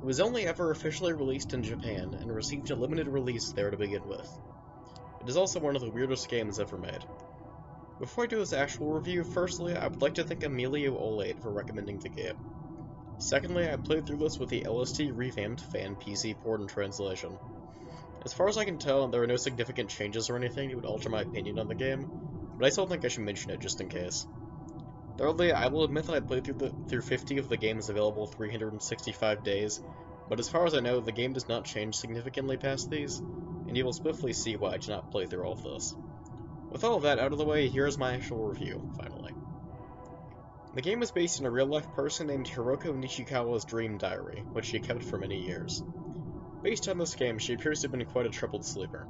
was only ever officially released in Japan, and received a limited release there to begin with. It is also one of the weirdest games ever made. Before I do this actual review, firstly, I would like to thank Emilio08 for recommending the game. Secondly, I played through this with the LSD revamped fan PC port and translation. As far as I can tell, there are no significant changes or anything that would alter my opinion on the game, but I still think I should mention it just in case. Thirdly, I will admit that I played through 50 of the game's available 365 days, but as far as I know, the game does not change significantly past these, and you will swiftly see why I did not play through all of this. With all of that out of the way, here is my actual review, finally. The game is based on a real-life person named Hiroko Nishikawa's dream diary, which she kept for many years. Based on this game, she appears to have been quite a troubled sleeper.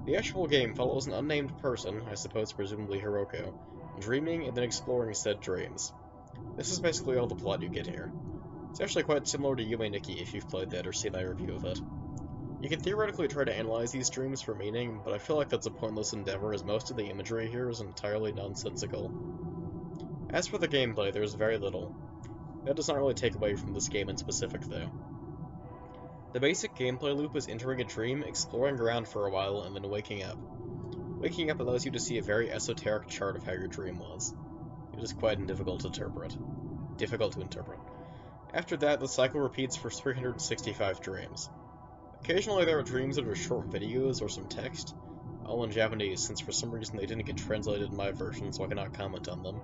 The actual game follows an unnamed person, I suppose presumably Hiroko, dreaming and then exploring said dreams. This is basically all the plot you get here. It's actually quite similar to Yume Nikki if you've played that or seen my review of it. You can theoretically try to analyze these dreams for meaning, but I feel like that's a pointless endeavor as most of the imagery here is entirely nonsensical. As for the gameplay, there is very little. That does not really take away from this game in specific, though. The basic gameplay loop is entering a dream, exploring around for a while, and then waking up. Waking up allows you to see a very esoteric chart of how your dream was. It is quite difficult to interpret. After that, the cycle repeats for 365 dreams. Occasionally there are dreams that are short videos or some text, all in Japanese since for some reason they didn't get translated in my version so I cannot comment on them.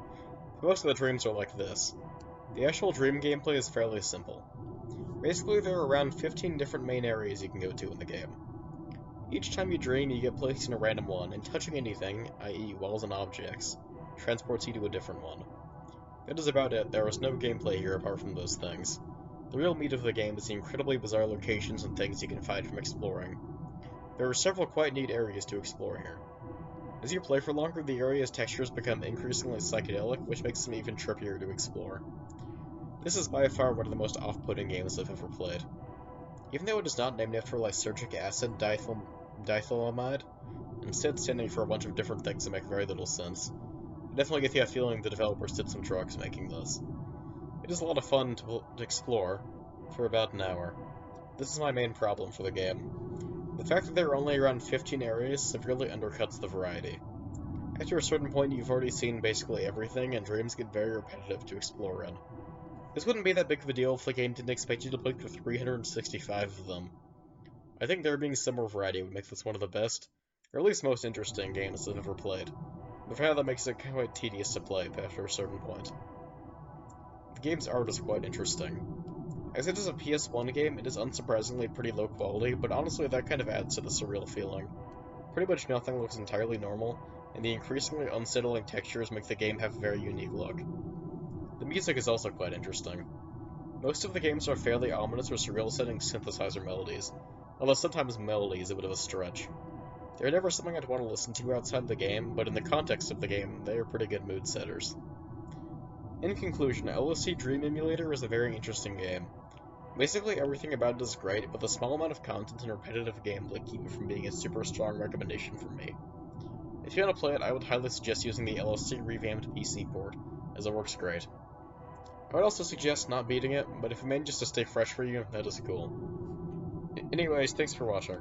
But most of the dreams are like this. The actual dream gameplay is fairly simple. Basically, there are around 15 different main areas you can go to in the game. Each time you dream, you get placed in a random one, and touching anything, i.e. walls and objects, transports you to a different one. That is about it. There is no gameplay here apart from those things. The real meat of the game is the incredibly bizarre locations and things you can find from exploring. There are several quite neat areas to explore here. As you play for longer, the area's textures become increasingly psychedelic, which makes them even trippier to explore. This is by far one of the most off-putting games I've ever played. Even though it is not named after lysergic acid diethylamide, instead standing for a bunch of different things that make very little sense, I definitely get the feeling the developers did some drugs making this. It is a lot of fun to explore, for about an hour. This is my main problem for the game. The fact that there are only around 15 areas severely undercuts the variety. After a certain point you've already seen basically everything, and dreams get very repetitive to explore in. This wouldn't be that big of a deal if the game didn't expect you to play through 365 of them. I think there being some more variety would make this one of the best, or at least most interesting games I've ever played. But for now that makes it quite tedious to play after a certain point. The game's art is quite interesting. As it is a PS1 game, it is unsurprisingly pretty low quality, but honestly that kind of adds to the surreal feeling. Pretty much nothing looks entirely normal, and the increasingly unsettling textures make the game have a very unique look. The music is also quite interesting. Most of the games are fairly ominous or surreal-sounding synthesizer melodies, although sometimes melody is a bit of a stretch. They're never something I'd want to listen to outside the game, but in the context of the game, they are pretty good mood setters. In conclusion, LSD Dream Emulator is a very interesting game. Basically everything about it is great, but the small amount of content and repetitive gameplay keep it from being a super strong recommendation from me. If you want to play it, I would highly suggest using the LSD revamped PC port, as it works great. I would also suggest not beating it, but if it manages to stay fresh for you, that is cool. Anyways, thanks for watching.